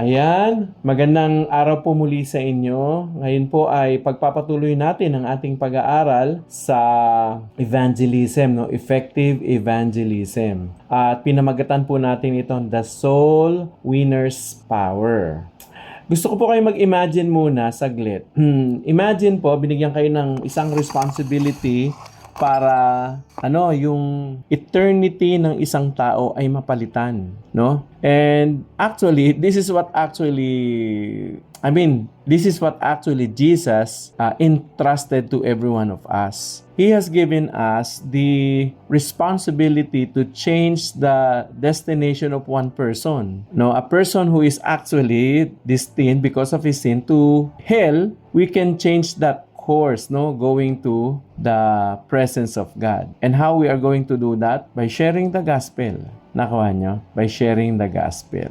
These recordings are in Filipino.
Ayan, magandang araw po muli sa inyo. Ngayon po ay pagpapatuloy natin ang ating pag-aaral sa evangelism, no? Effective evangelism. At pinamagatan po natin itong The Soul Winner's Power. Gusto ko po kayo mag-imagine muna saglit. Imagine po, binigyan kayo ng isang responsibility para yung eternity ng isang tao ay mapalitan, no? And actually, this is what Jesus entrusted to every one of us. He has given us the responsibility to change the destination of one person. No, a person who is actually destined because of his sin to hell, we can change that course, no, going to the presence of God. And how we are going to do that? By sharing the gospel. Nakuha nyo? By sharing the gospel.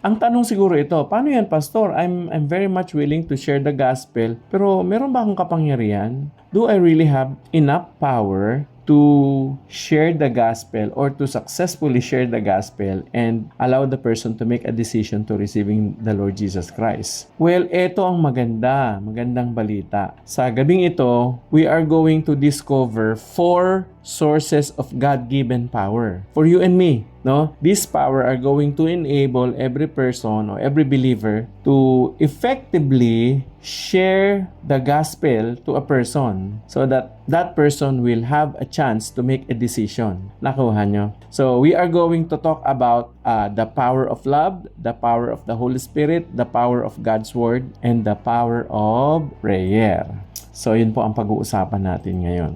Ang tanong siguro ito, paano yan, Pastor? I'm very much willing to share the gospel, pero meron ba akong kapangyarihan? Do I really have enough power to share the gospel or to successfully share the gospel and allow the person to make a decision to receiving the Lord Jesus Christ? Well, ito ang magandang balita. Sa gabing ito, we are going to discover 4 sources of God-given power for you and me. No, this power are going to enable every person or every believer to effectively share the gospel to a person so that that person will have a chance to make a decision. Nakuha nyo? So we are going to talk about the power of love, the power of the Holy Spirit, the power of God's Word, and the power of prayer. So yun po ang pag-uusapan natin ngayon.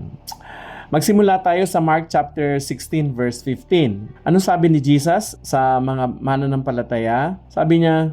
Magsimula tayo sa Mark chapter 16 verse 15. Ano sabi ni Jesus sa mga mananampalataya?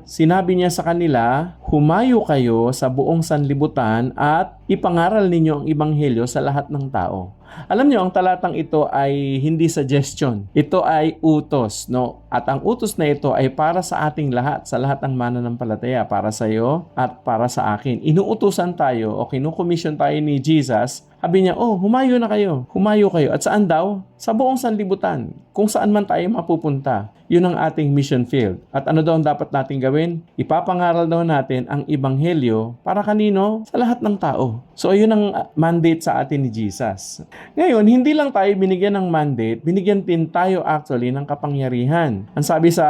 Sinabi niya sa kanila, humayo kayo sa buong sanlibutan at ipangaral ninyo ang ebanghelyo sa lahat ng tao. Alam niyo, ang talatang ito ay hindi suggestion. Ito ay utos, no? At ang utos na ito ay para sa ating lahat, sa lahat ng mananampalataya, para sa iyo at para sa akin. Inuutusan tayo o kinukomisyon tayo ni Jesus. Sabi niya, humayo na kayo. Humayo kayo. At saan daw? Sa buong sanlibutan. Kung saan man tayo mapupunta. Yun ang ating mission field. At ano daw ang dapat natin gawin? Ipapangaral daw natin ang ebanghelyo para kanino? Sa lahat ng tao. So, yun ang mandate sa atin ni Jesus. Ngayon, hindi lang tayo binigyan ng mandate, binigyan din tayo actually ng kapangyarihan. Ang sabi sa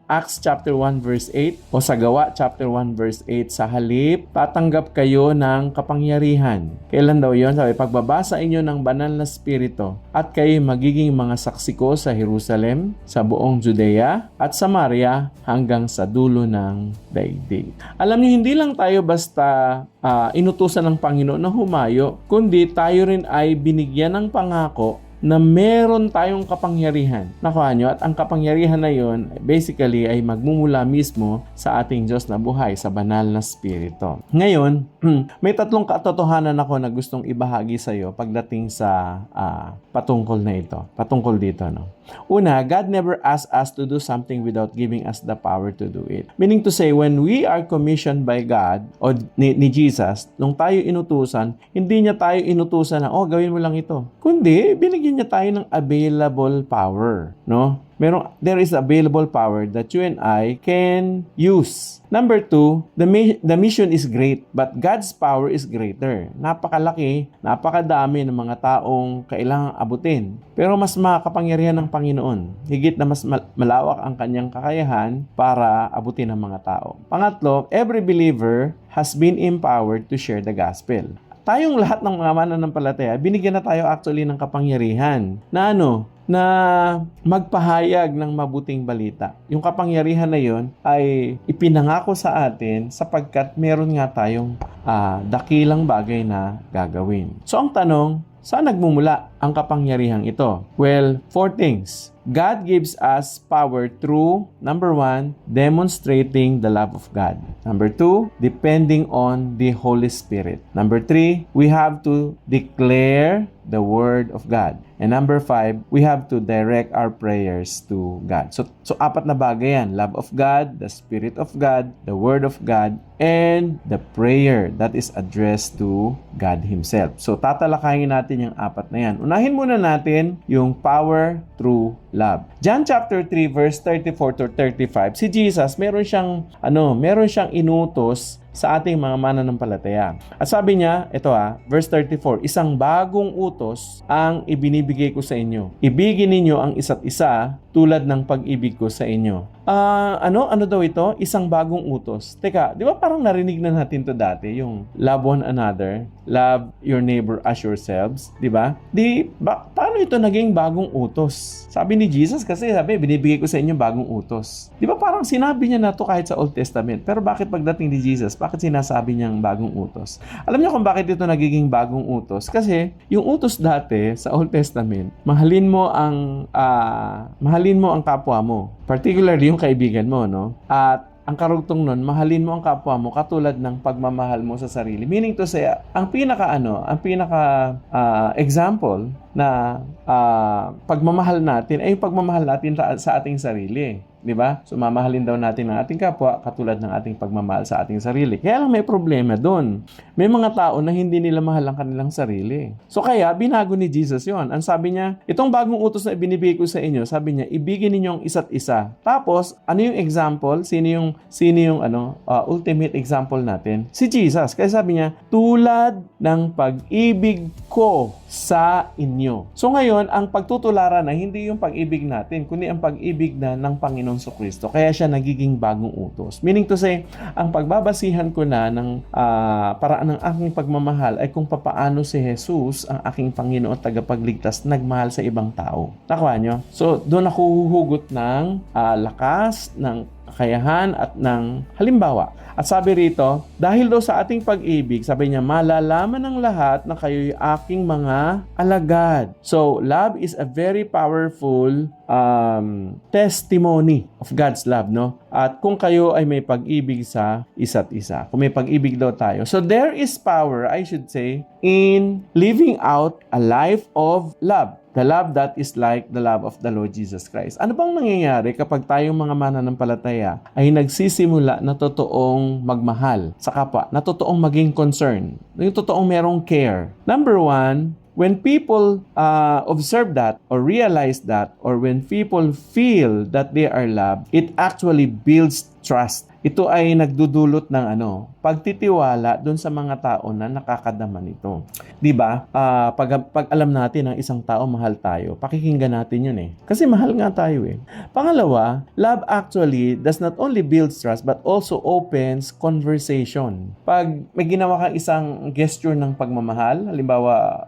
Acts chapter 1 verse 8 o sa Gawa chapter 1 verse 8, sa halip, tatanggap kayo ng kapangyarihan. Kailan daw yun? Sabi, pagbabasa inyo ng banal na spirito at kayo magiging mga saksi ko sa Jerusalem, sa buong Judea at Samaria hanggang sa dulo ng daigdig. Alam niyo, hindi lang tayo basta inutusan ng Panginoon na humayo, kundi tayo rin ay binigyan ng pangako na meron tayong kapangyarihan. Nakuha nyo? At ang kapangyarihan na yon basically ay magmumula mismo sa ating Diyos na buhay, sa banal na spirito. Ngayon, may 3 katotohanan ako na gustong ibahagi sa iyo pagdating sa patungkol na ito. Patungkol dito, no? Una, God never asked us to do something without giving us the power to do it. Meaning to say, when we are commissioned by God o ni Jesus, nung tayo inutusan, hindi niya tayo inutusan na, gawin mo lang ito. Kundi, binigyan niya tayo ng available power, no? There is available power that you and I can use. Number 2, the mission is great, but God's power is greater. Napakalaki, napakadami ng mga taong kailangang abutin. Pero mas makapangyarihan ng Panginoon. Higit na mas malawak ang kanyang kakayahan para abutin ang mga tao. Pangatlo, every believer has been empowered to share the gospel. Tayong lahat ng mga mananampalataya, binigyan na tayo actually ng kapangyarihan na magpahayag ng mabuting balita. Yung kapangyarihan na yon ay ipinangako sa atin sapagkat meron nga tayong dakilang bagay na gagawin. So ang tanong, saan nagmumula ang kapangyarihang ito? Well, 4 things. God gives us power through, number 1, demonstrating the love of God. Number 2, depending on the Holy Spirit. Number 3, we have to declare the Word of God. And number 5, we have to direct our prayers to God. So, So, apat na bagay yan. Love of God, the Spirit of God, the Word of God, and the prayer that is addressed to God Himself. So, tatalakayin natin yung apat na yan. Unahin muna natin yung power through love. John chapter 3 verse 34 to 35. Si Jesus, meron siyang inutos sa ating mga mananampalataya. At sabi niya, verse 34, isang bagong utos ang ibinibigay ko sa inyo. Ibigin ninyo ang isa't isa tulad ng pag-ibig ko sa inyo. Ano daw ito? Isang bagong utos. Teka, di ba parang narinig na natin to dati, yung love one another, love your neighbor as yourselves, di ba? Paano ito naging bagong utos? Sabi ni Jesus kasi, binibigay ko sa inyo bagong utos. Di ba parang sinabi niya na to kahit sa Old Testament, pero bakit pagdating ni Jesus, bakit sinasabi niyang bagong utos? Alam niyo kung bakit ito nagiging bagong utos? Kasi yung utos dati sa Old Testament, mahalin mo ang kapwa mo, particularly yung kaibigan mo, no? At ang karugtong nun, mahalin mo ang kapwa mo katulad ng pagmamahal mo sa sarili. Meaning to say, ang pinaka example na pagmamahal natin ay yung pagmamahal natin sa ating sarili. Di ba? So, mamahalin daw natin ang ating kapwa katulad ng ating pagmamahal sa ating sarili. Kaya lang may problema doon. May mga tao na hindi nila mahal ang kanilang sarili. So, kaya binago ni Jesus yon. Ang sabi niya, itong bagong utos na ibinibigay ko sa inyo, sabi niya, ibigin ninyo ang isa't isa. Tapos, ano yung example? Sino yung ultimate example natin? Si Jesus. Kaya sabi niya, tulad ng pag-ibig ko sa inyo. So ngayon, ang pagtutularan na hindi yung pag-ibig natin, kundi ang pag-ibig na ng Panginoon Kristo. Kaya siya nagiging bagong utos. Meaning to say, ang pagbabasihan ko na ng paraan ng aking pagmamahal ay kung papaano si Jesus, ang aking Panginoon at tagapagligtas, nagmahal sa ibang tao. Nakuha nyo? So, doon ako huhugot ng lakas, ng kakayahan at ng halimbawa. At sabi rito, dahil daw sa ating pag-ibig, sabi niya, malalaman ng lahat na kayo'y aking mga alagad. So, love is a very powerful testimony of God's love, no? At kung kayo ay may pag-ibig sa isa't isa, kung may pag-ibig daw tayo. So, there is power, I should say, in living out a life of love. The love that is like the love of the Lord Jesus Christ. Ano bang nangyayari kapag tayong mga mananampalataya ay nagsisimula na totoong magmahal sa kapwa, na totoong maging concern, yung totoong merong care? Number one, when people observe that or realize that, or when people feel that they are loved, it actually builds trust. Ito ay nagdudulot ng pagtitiwala doon sa mga tao na nakakadama nito. 'Di ba? Pag alam natin ng isang tao mahal tayo, pakikinggan natin 'yun Kasi mahal nga tayo Pangalawa, love actually does not only build trust but also opens conversation. Pag may ginawa kang isang gesture ng pagmamahal, halimbawa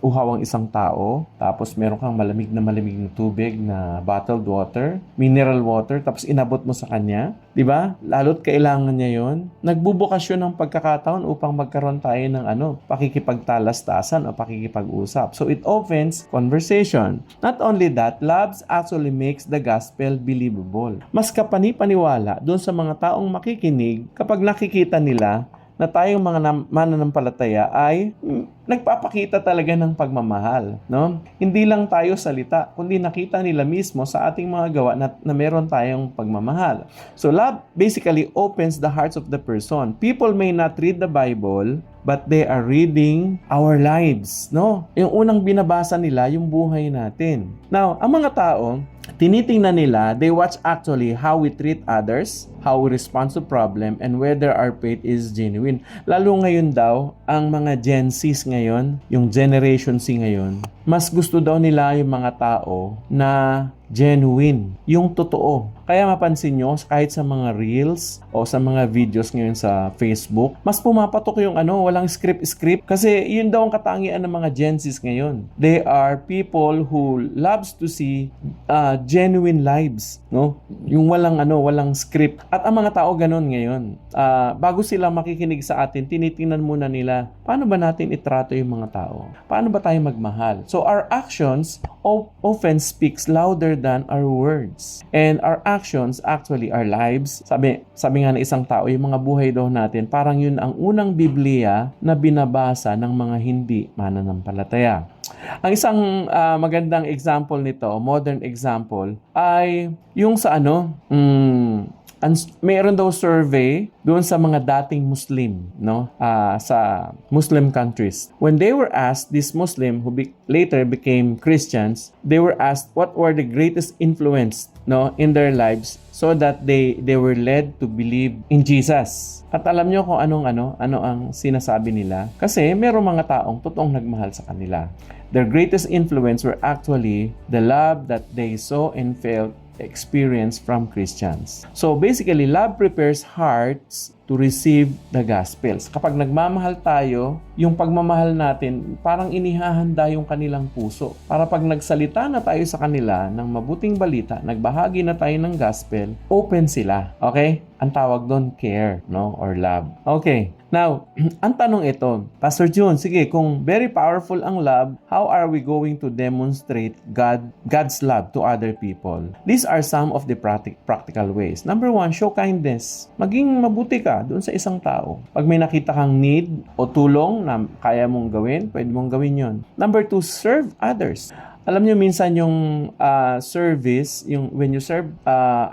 uhaw ang isang tao, tapos meron kang malamig na tubig na bottled water, mineral water, tapos inabot mo sa kanya, 'di ba? Lalo't kailangan niya 'yon. Nagbubukasyon ng pagkakataon upang magkaroon tayo ng pakikipagtalastasan o pakikipag-usap. So it opens conversation. Not only that, love actually makes the gospel believable. Mas kapani-paniwala doon sa mga taong makikinig kapag nakikita nila na tayong mga mananampalataya ay nagpapakita talaga ng pagmamahal, no? Hindi lang tayo salita, kundi nakita nila mismo sa ating mga gawa na meron tayong pagmamahal. So love basically opens the hearts of the person. People may not read the Bible, but they are reading our lives, no? Yung unang binabasa nila, yung buhay natin. Now, ang mga tao, tinitingnan nila, they watch actually how we treat others, how we respond to problem, and whether our faith is genuine. Lalo ngayon daw, ang mga Gen Zs ngayon, yung Generation C ngayon, mas gusto daw nila yung mga tao na genuine, yung totoo. Kaya mapansin nyo, kahit sa mga reels o sa mga videos ngayon sa Facebook, mas pumapatok yung walang script. Kasi yun daw ang katangian ng mga Gen Zs ngayon. They are people who loves to see genuine lives, no? Yung walang script. At ang mga tao ganun ngayon. Bago sila makikinig sa atin, tinitingnan muna nila, paano ba natin itrato yung mga tao? Paano ba tayo magmahal? So our actions often speaks louder than our words. And our actions, actually our lives, sabi nga ng isang tao, yung mga buhay daw natin, parang yun ang unang Biblia na binabasa ng mga hindi mananampalataya. Ang isang magandang example nito, modern example, ay yung sa mayroon daw survey doon sa mga dating Muslim, sa Muslim countries. When they were asked, this Muslim who later became Christians, they were asked what were the greatest influence, in their lives so that they were led to believe in Jesus. At alam nyo kung ano ang sinasabi nila? Kasi merong mga taong totoong nagmahal sa kanila. Their greatest influence were actually the love that they saw and felt experience from Christians. So basically, love prepares hearts to receive the gospels. Kapag nagmamahal tayo, yung pagmamahal natin, parang inihahanda yung kanilang puso. Para pag nagsalita na tayo sa kanila ng mabuting balita, nagbahagi na tayo ng gospel, open sila. Okay? Ang tawag doon, care, or love. Okay. Now, ang tanong ito, Pastor June, sige, kung very powerful ang love, how are we going to demonstrate God's love to other people? These are some of the practical ways. Number 1, show kindness. Maging mabuti ka doon sa isang tao. Pag may nakita kang need o tulong na kaya mong gawin, pwede mong gawin yon. Number 2, serve others. Alam niyo minsan yung service, when you serve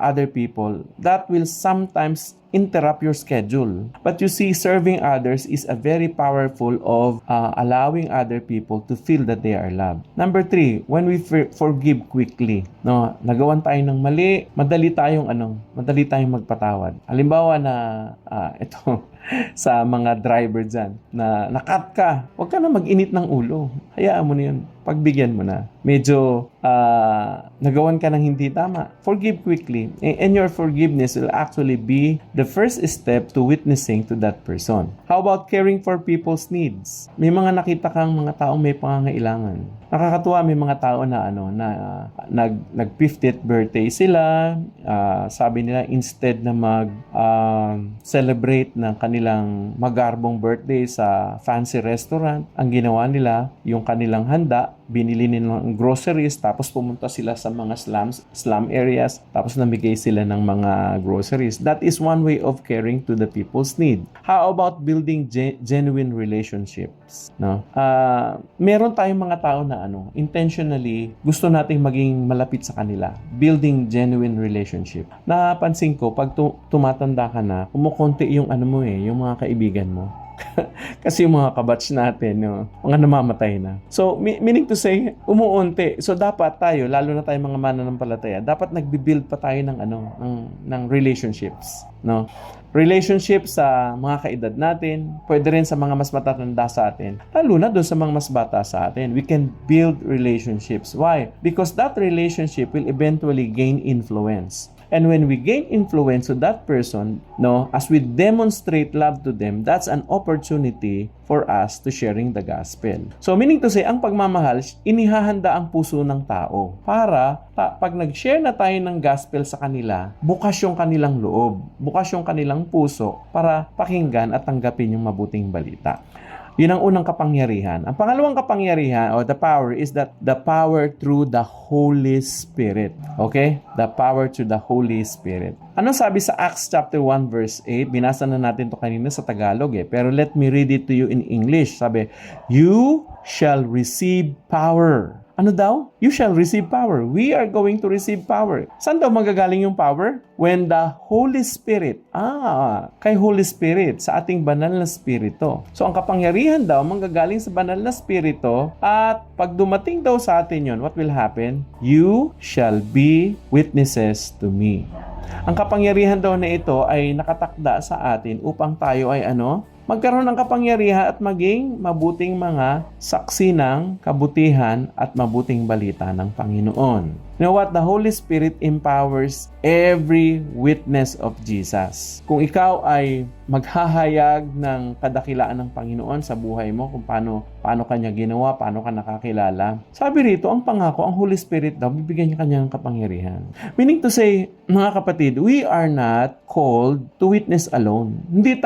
other people, that will sometimes interrupt your schedule. But you see, serving others is a very powerful of allowing other people to feel that they are loved. Number 3, when we forgive quickly. Nagawan tayo ng mali, madali tayong magpatawad. Halimbawa na ito sa mga driver dyan, na nakat ka, huwag ka na mag-init ng ulo. Hayaan mo na yun. Pagbigyan mo na. Medyo nagawan ka ng hindi tama. Forgive quickly. And your forgiveness will actually be the first step to witnessing to that person. How about caring for people's needs? May mga nakita kang mga taong may pangangailangan. Nakakatuwa, may mga tao na nag 50th birthday sila. Sabi nila, instead na celebrate ng kanilang magarbong birthday sa fancy restaurant, ang ginawa nila, yung kanilang handa, binili nila ng groceries, tapos pumunta sila sa mga slum areas, tapos namigay sila ng mga groceries. That is one way of caring to the people's need. How about building genuine relationships? Meron tayong mga tao na intentionally gusto nating maging malapit sa kanila. Building genuine relationship. Napansin ko, pag tumatanda ka na, kumukonti yung yung mga kaibigan mo. Kasi yung mga kabatch natin, mga namamatay na. So, meaning to say, umuunti. So, dapat tayo, lalo na tayo mga mananampalataya, dapat nagbi-build pa tayo ng relationships. Relationships sa mga kaedad natin, pwede rin sa mga mas matatanda sa atin, lalo na doon sa mga mas bata sa atin. We can build relationships. Why? Because that relationship will eventually gain influence. And when we gain influence to that person, as we demonstrate love to them, that's an opportunity for us to sharing the gospel. So meaning to say, ang pagmamahal, inihahanda ang puso ng tao para pag nag-share na tayo ng gospel sa kanila, bukas yung kanilang loob, bukas yung kanilang puso para pakinggan at tanggapin yung mabuting balita. Yun ang unang kapangyarihan. Ang pangalawang kapangyarihan o the power is that the power through the Holy Spirit. Okay? The power through the Holy Spirit. Ano sabi sa Acts chapter 1 verse 8? Binasa na natin to kanina sa Tagalog pero let me read it to you in English. Sabi, you shall receive power. Ano daw? You shall receive power. We are going to receive power. Saan daw magagaling yung power? When the Holy Spirit, kay Holy Spirit, sa ating banal na spirito. So, ang kapangyarihan daw, manggagaling sa banal na spirito, at pag dumating daw sa atin yon, what will happen? You shall be witnesses to me. Ang kapangyarihan daw na ito ay nakatakda sa atin upang tayo ay magkaroon ng kapangyarihan at maging mabuting mga saksi ng kabutihan at mabuting balita ng Panginoon. You know what? The Holy Spirit empowers every witness of Jesus. Kung ikaw ay maghahayag ng kadakilaan ng Panginoon sa buhay mo, kung paano kanya ginawa, paano ka nakakilala. Sabi rito, ang pangako, ang Holy Spirit daw, bibigyan niya kanyang kapangyarihan. Meaning to say, mga kapatid, we are not called to witness alone. Hindi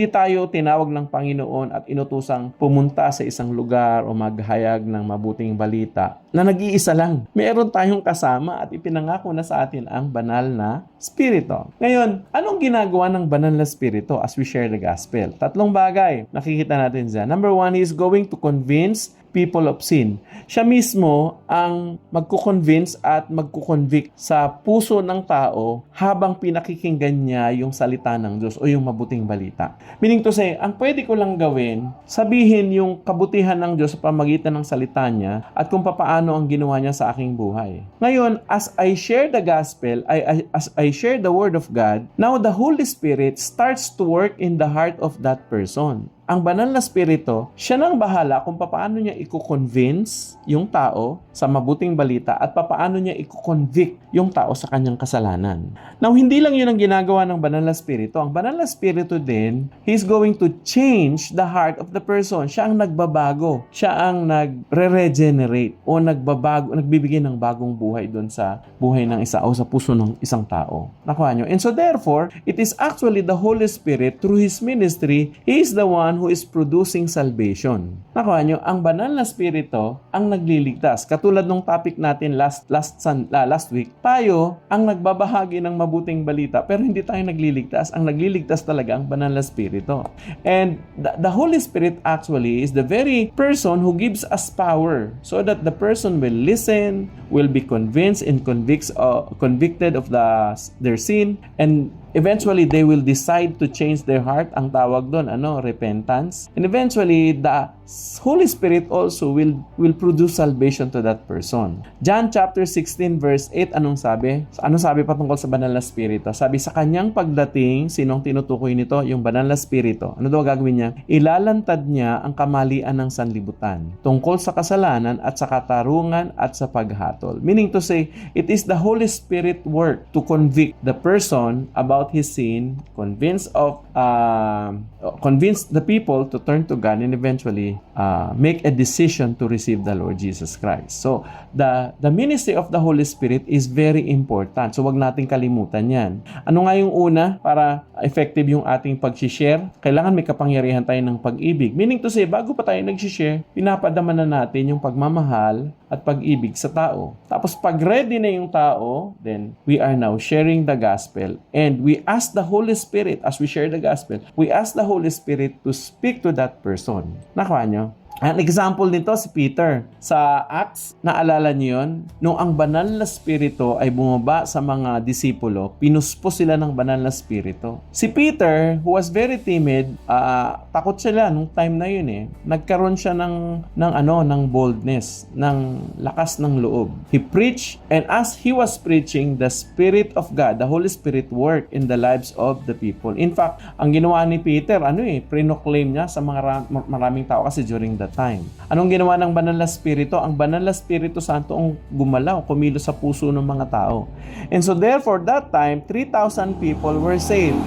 tayo tinawag ng Panginoon at inutusang pumunta sa isang lugar o maghayag ng mabuting balita na nag-iisa lang. meron tayong kasama at ipinangako na sa atin ang banal na Espiritu. Ngayon, anong ginagawa ng banal na Espiritu as we share the gospel? Tatlong bagay nakikita natin dyan. Number one, He is going to convince people of sin. Siya mismo ang magkukonvince at magkukonvict sa puso ng tao habang pinakikinggan niya yung salita ng Diyos o yung mabuting balita. Meaning to say, ang pwede ko lang gawin, sabihin yung kabutihan ng Diyos sa pamagitan ng salita niya at kung papaano ang ginawa niya sa aking buhay. Ngayon, as I share the gospel, as I share the word of God, now the Holy Spirit starts to work in the heart of that person. Ang banal na Espiritu, siya nang bahala kung paano niya i-convince yung tao sa mabuting balita at paano niya i-convict yung tao sa kanyang kasalanan. Now, hindi lang yun ang ginagawa ng banal na Espiritu. Ang banal na Espiritu din, He's going to change the heart of the person. Siya ang nagbabago. Siya ang nagre-regenerate o nagbabago, nagbibigay ng bagong buhay doon sa buhay ng isa o sa puso ng isang tao. Nakuha nyo? And so therefore, it is actually the Holy Spirit through His ministry, He is the one who is producing salvation. Nakuha nyo, ang banal na Espiritu ang nagliligtas. Katulad ng topic natin last week, tayo ang nagbabahagi ng mabuting balita pero hindi tayo nagliligtas. Ang nagliligtas talaga ang banal na Espiritu. And the Holy Spirit actually is the very person who gives us power so that the person will listen, will be convinced and convicted of their sin, and eventually they will decide to change their heart. Ang tawag doon, repentance. And eventually the Holy Spirit also will produce salvation to that person. John chapter 16 verse 8, anong sabi? Anong sabi patungkol sa banal na Espiritu? Sabi, sa kanyang pagdating, sinong tinutukoy nito? Yung banal na Espiritu. Ano daw gagawin niya? Ilalantad niya ang kamalian ng sanlibutan tungkol sa kasalanan at sa katarungan at sa paghatol. Meaning to say, it is the Holy Spirit work to convict the person about his sin, convince the people to turn to God, and eventually make a decision to receive the Lord Jesus Christ. So, the ministry of the Holy Spirit is very important. So, wag nating kalimutan yan. Ano nga yung una para effective yung ating pag-share? Kailangan may kapangyarihan tayo ng pag-ibig. Meaning to say, bago pa tayo nag-share, pinapadama na natin yung pagmamahal at pag-ibig sa tao. Tapos, pag ready na yung tao, then we are now sharing the gospel. And we ask the Holy Spirit, as we share the gospel, we ask the Holy Spirit to speak to that person. Nakuha nyo? An example nito si Peter. Sa Acts, naalala niyo yun? Nung ang banal na Espiritu ay bumaba sa mga disipulo, pinuspos sila ng banal na Espiritu. Si Peter, who was very timid, takot sila nung time na yun eh. Nagkaroon siya ng boldness, ng lakas ng loob. He preached, and as he was preaching, the Spirit of God, the Holy Spirit worked in the lives of the people. In fact, ang ginawa ni Peter, pre-proclaim niya sa maraming tao kasi during that time. Anong ginawa ng banal na Espiritu? Ang banal na Espiritu Santo ang gumalaw, kumilos sa puso ng mga tao. And so therefore, that time, 3,000 people were saved.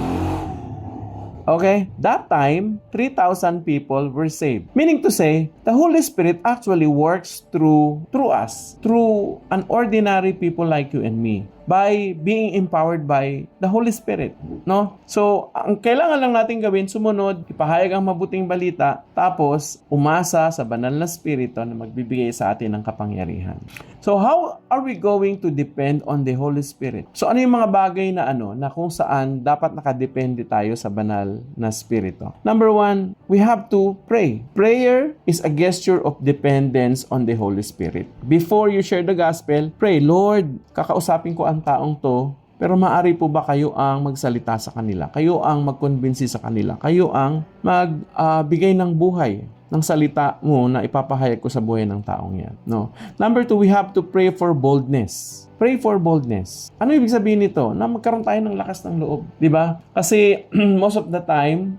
Okay? That time, 3,000 people were saved. Meaning to say, the Holy Spirit actually works through us, through an ordinary people like you and me, by being empowered by the Holy Spirit, no? So, ang kailangan lang natin gawin, sumunod, ipahayag ang mabuting balita, tapos umasa sa banal na Espiritu na magbibigay sa atin ng kapangyarihan. So, how are we going to depend on the Holy Spirit? So, ano yung mga bagay na kung saan dapat nakadepende tayo sa banal na Espiritu? Number one, we have to pray. Prayer is a gesture of dependence on the Holy Spirit. Before you share the gospel, pray, Lord, kakausapin ko ang taong to, pero maaari po ba kayo ang magsalita sa kanila? Kayo ang magkonbinsi sa kanila? Kayo ang magbigay ng buhay ng salita mo na ipapahayag ko sa buhay ng taong yan? No? Number two, we have to pray for boldness. Pray for boldness. Ano ibig sabihin nito? Na magkaroon tayo ng lakas ng loob. Diba? Kasi most of the time,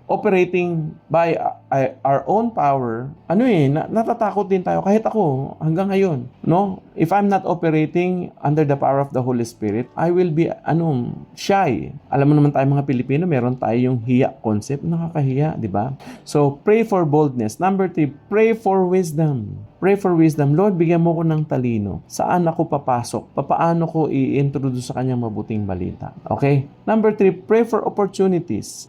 operating by our own power, natatakot din tayo. Kahit ako, hanggang ngayon, no? If I'm not operating under the power of the Holy Spirit, I will be, shy. Alam mo naman tayo mga Pilipino, meron tayo yung hiya concept. Nakakahiya, di ba? So, pray for boldness. Number 3, pray for wisdom. Pray for wisdom. Lord, bigyan mo ko ng talino. Saan ako papasok? Papaano ko i-introduce sa kanyang mabuting balita? Okay? Number 3, pray for opportunities.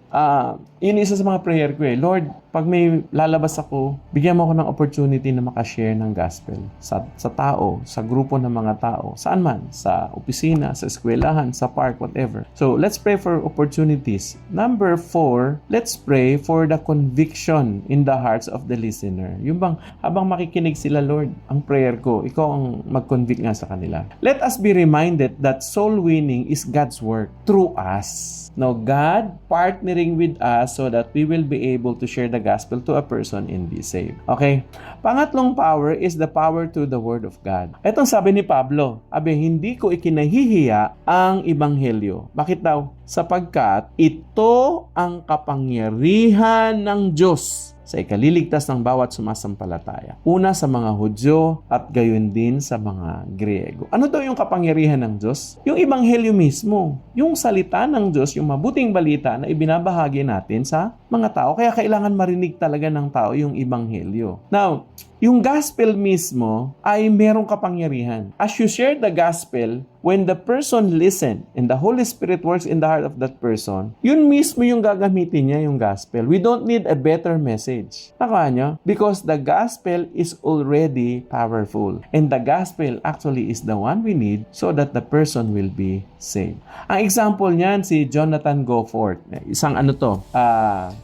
Yun isa sa mga prayer ko eh. Lord, pag may lalabas ako, bigyan mo ako ng opportunity na makashare ng gospel sa tao, sa grupo ng mga tao, saan man, sa opisina, sa eskwelahan, sa park, whatever. So, let's pray for opportunities. Number 4, let's pray for the conviction in the hearts of the listener. Yung bang, habang makikinig sila, Lord, ang prayer ko, ikaw ang mag-convict nga sa kanila. Let us be reminded that soul winning is God's work through us. Now, God partnering with us so that we will be able to share the gospel to a person and be saved. Okay? Pangatlong power is the power to the Word of God. Etong sabi ni Pablo, hindi ko ikinahihiya ang Ebanghelyo. Bakit daw? Sapagkat ito ang kapangyarihan ng Diyos sa ikaliligtas ng bawat sumasampalataya. Una sa mga Hudyo at gayon din sa mga Griego. Ano daw yung kapangyarihan ng Diyos? Yung Ebanghelyo mismo. Yung salita ng Diyos, yung mabuting balita na ibinabahagi natin sa mga tao. Kaya kailangan marinig talaga ng tao yung Ebanghelyo. Now, yung gospel mismo ay merong kapangyarihan. As you share the gospel, when the person listen and the Holy Spirit works in the heart of that person, yun mismo yung gagamitin niya, yung gospel. We don't need a better message. Nakuha nyo? Because the gospel is already powerful. And the gospel actually is the one we need so that the person will be saved. Ang example niyan, si Jonathan Goforth. Isang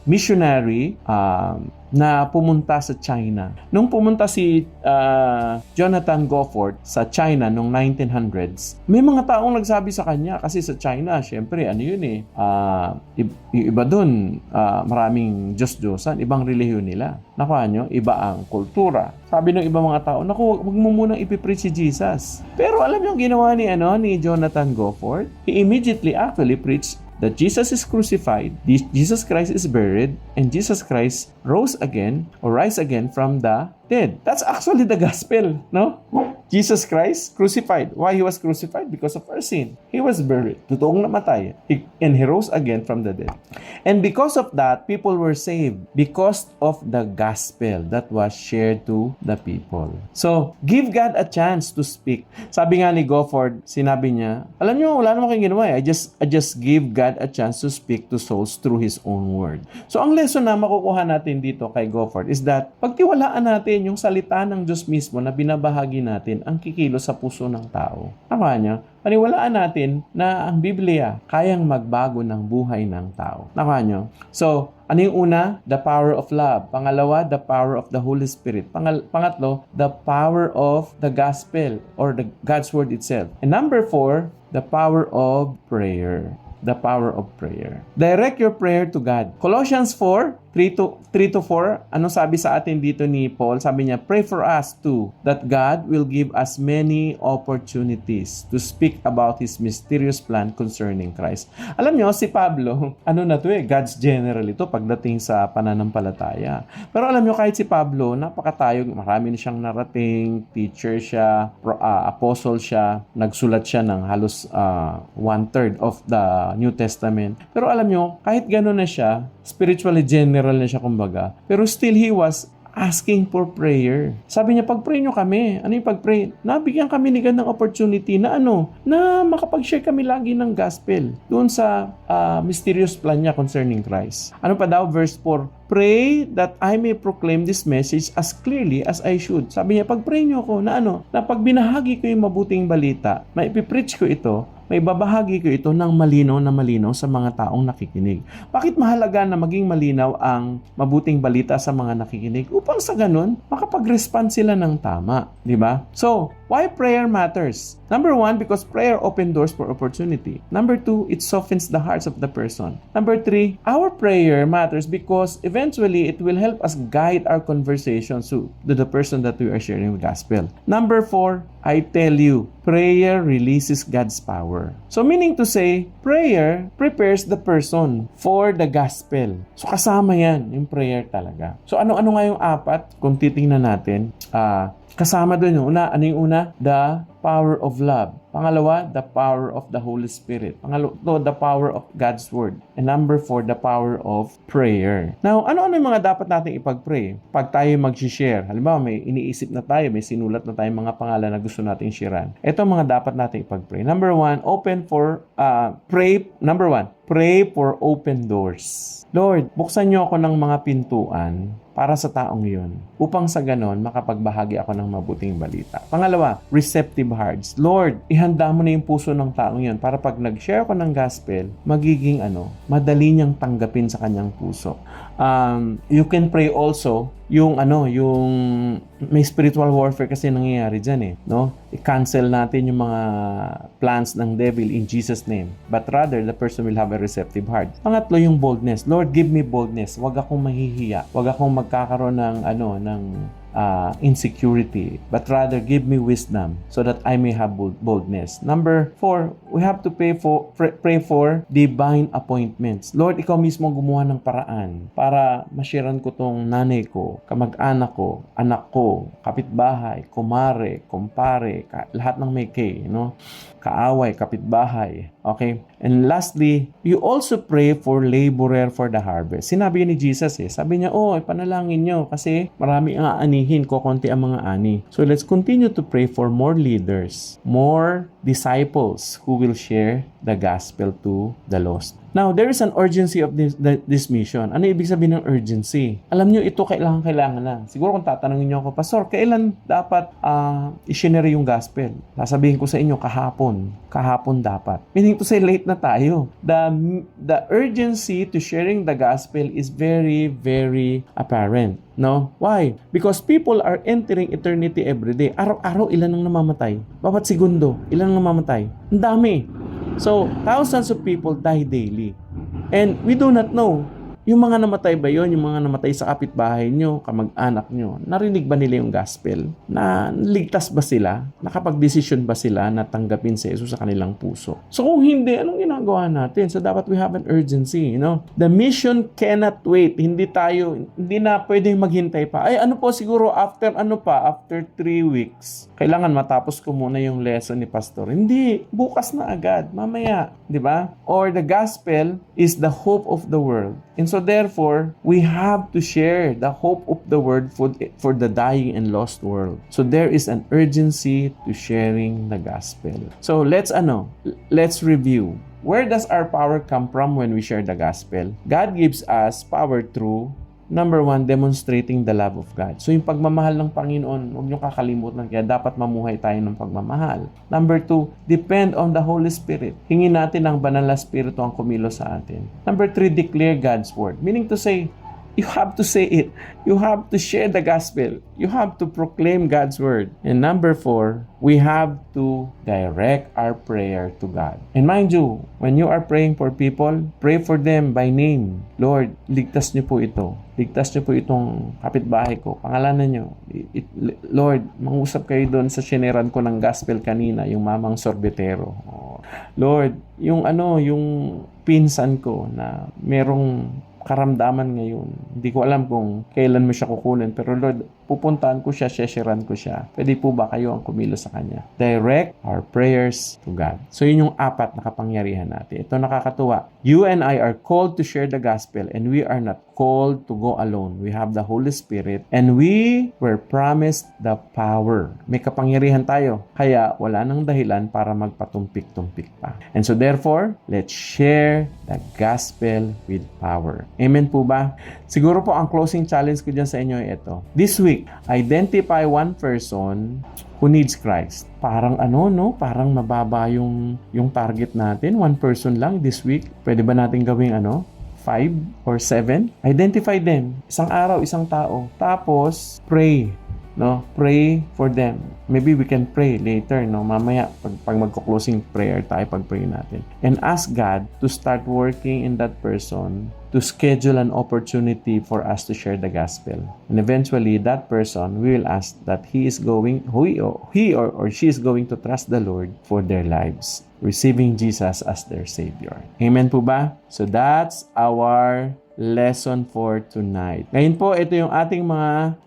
missionary, na pumunta sa China. Nung pumunta si Jonathan Goforth sa China noong 1900s, may mga taong nagsabi sa kanya kasi sa China, syempre, yung iba dun, maraming Diyos-Diyosan, ibang relihiyon nila. Nakuha nyo, iba ang kultura. Sabi ng ibang mga tao, naku, wag mo munang ipipreach si Jesus. Pero alam nyo ang ginawa ni Jonathan Goforth? He immediately actually preached that Jesus is crucified, Jesus Christ is buried, and Jesus Christ rose again from the dead. That's actually the gospel, no? Jesus Christ crucified. Why he was crucified? Because of our sin. He was buried. Totoong namatay. And he rose again from the dead. And because of that, people were saved because of the gospel that was shared to the people. So, give God a chance to speak. Sabi nga ni Goforth, sinabi niya, alam niyo, wala naman kayong ginawa. I just give God a chance to speak to souls through His own word. So, ang lesson na makukuha natin dito kay Goforth is that pagtiwalaan natin yung salita ng Diyos mismo na binabahagi natin ang kikilos sa puso ng tao. Tama niya? Paniwalaan natin na ang Biblia kayang magbago ng buhay ng tao. Tama niyo? So, ano yung una? The power of love. Pangalawa, the power of the Holy Spirit. Pangatlo, the power of the gospel or the God's word itself. And number 4, the power of prayer. The power of prayer. Direct your prayer to God. Colossians 4, 3 to 4, ano sabi sa atin dito ni Paul? Sabi niya, pray for us too, that God will give us many opportunities to speak about His mysterious plan concerning Christ. Alam niyo, si Pablo, God's general ito pagdating sa pananampalataya. Pero alam niyo, kahit si Pablo, napakatayog, marami na siyang narating, teacher siya, apostle siya, nagsulat siya ng halos 1/3 of the New Testament. Pero alam niyo, kahit gano'n na siya, spiritually general na siya kumbaga, pero still he was asking for prayer. Sabi niya, pag-pray nyo kami. Ano yung pag-pray? Nabigyan kami ni God ng opportunity na na makapag-share kami lagi ng gospel doon sa mysterious plan niya concerning Christ. Ano pa daw? Verse 4, pray that I may proclaim this message as clearly as I should. Sabi niya, pag-pray nyo ako na na pag binahagi ko yung mabuting balita, may ipipreach ko ito, may babahagi ko ito ng malinaw na malinaw sa mga taong nakikinig. Bakit mahalaga na maging malinaw ang mabuting balita sa mga nakikinig? Upang sa ganun, makapag-respond sila ng tama. Di ba? So, why prayer matters? Number 1, because prayer opens doors for opportunity. Number 2, it softens the hearts of the person. Number 3, our prayer matters because eventually it will help us guide our conversations to the person that we are sharing the gospel. Number 4, I tell you, prayer releases God's power. So meaning to say, prayer prepares the person for the gospel. So kasama yan, yung prayer talaga. So ano-ano nga yung apat? Kung titingnan natin, kasama doon yung una. Ano yung una? The power of love. Pangalawa, the power of the Holy Spirit. Pangatlo, the power of God's Word. And number 4, the power of prayer. Now, ano-ano yung mga dapat nating ipag-pray? Pag tayo mag-share, halimbawa may iniisip na tayo, may sinulat na tayong mga pangalan na gusto nating sharean. Ito ang mga dapat nating ipag-pray. Number 1, pray for open doors. Lord, buksan niyo ako ng mga pintuan para sa taong yun, upang sa ganon, makapagbahagi ako ng mabuting balita. Pangalawa, receptive hearts. Lord, ihanda mo na yung puso ng taong yun para pag nag-share ako ng gospel, magiging madali niyang tanggapin sa kanyang puso. You can pray also yung may spiritual warfare kasi nangyayari dyan no? I-cancel natin yung mga plans ng devil in Jesus' name. But rather, the person will have a receptive heart. Pangatlo, yung boldness. Lord, give me boldness. Huwag akong mahihiya. Huwag akong magkakaroon ng insecurity, but rather give me wisdom so that I may have boldness. Number 4, we have to pray for divine appointments. Lord, ikaw mismo gumawa ng paraan para masharean ko tong nanay ko, kamag-anak ko, anak ko, kapitbahay, kumare, kumpare, lahat ng may K, kaaway, kapitbahay. Okay? And lastly, you also pray for laborer for the harvest. Sinabi ni Jesus sabi niya, ipanalangin nyo kasi marami ang aanihin, konti ang mga ani. So let's continue to pray for more leaders, more disciples who will share the gospel to the lost. Now, there is an urgency of this mission. Ano ibig sabihin ng urgency? Alam nyo, ito kailangan na. Siguro kung tatanungin nyo ako, Pastor, kailan dapat i-share yung gospel? Sasabihin ko sa inyo, kahapon dapat. Meaning to say, late na tayo. The urgency to sharing the gospel is very, very apparent. No? Why? Because people are entering eternity every day. Araw-araw, ilan ang namamatay? Bawat segundo, ilan ang namamatay? Ang dami. So, thousands of people die daily. And we do not know, yung mga namatay ba yun, yung mga namatay sa kapitbahay nyo, kamag-anak nyo, narinig ba nila yung gospel? Na ligtas ba sila? Nakapag-desisyon ba sila na tanggapin si Jesus sa kanilang puso? So kung hindi, anong ginagawa natin? So dapat we have an urgency, The mission cannot wait. Hindi na pwedeng maghintay pa. Siguro after 3 weeks, kailangan matapos ko muna yung lesson ni Pastor. Hindi, bukas na agad, mamaya, di ba? Or the gospel is the hope of the world. And so therefore, we have to share the hope of the word for the dying and lost world. So there is an urgency to sharing the gospel. So let's review. Where does our power come from when we share the gospel? God gives us power through, number 1, demonstrating the love of God. So yung pagmamahal ng Panginoon, huwag niyo kakalimutan, kaya dapat mamuhay tayo ng pagmamahal. Number 2, depend on the Holy Spirit. Hingin natin ang banal na Espiritu ang kumilos sa atin. Number 3, declare God's word. Meaning to say, you have to say it. You have to share the gospel. You have to proclaim God's word. And number 4, we have to direct our prayer to God. And mind you, when you are praying for people, pray for them by name. Lord, ligtas niyo po ito. Ligtas niyo po itong kapitbahay ko. Pangalanan niyo. Lord, mangusap kayo doon sa sineran ko ng gospel kanina, yung mamang sorbetero. Lord, yung pinsan ko na merong karamdaman ngayon. Hindi ko alam kung kailan mo siya kukunin. Pero Lord, pupuntahan ko siya, shesheran ko siya. Pwede po ba kayo ang kumilos sa Kanya? Direct our prayers to God. So yun yung 4 na kapangyarihan natin. Ito nakakatuwa. You and I are called to share the gospel and we are not called to go alone. We have the Holy Spirit and we were promised the power. May kapangyarihan tayo. Kaya wala nang dahilan para magpatumpik-tumpik pa. And so therefore, let's share the gospel with power. Amen po ba? Siguro po ang closing challenge ko dyan sa inyo ay ito. This week, identify one person who needs Christ. Parang parang mababa yung target natin. One person lang this week. Pwede ba natin gawing 5 or 7? Identify them. Isang araw, isang tao. Tapos, pray. Pray for them. Maybe we can pray later, mamaya pag magko-closing prayer tayo, pag-pray natin. And ask God to start working in that person to schedule an opportunity for us to share the gospel. And eventually, that person, we will ask that he or she is going to trust the Lord for their lives, receiving Jesus as their Savior. Amen po ba? So that's our lesson for tonight. Ngayon po, ito yung ating mga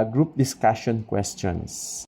group discussion questions.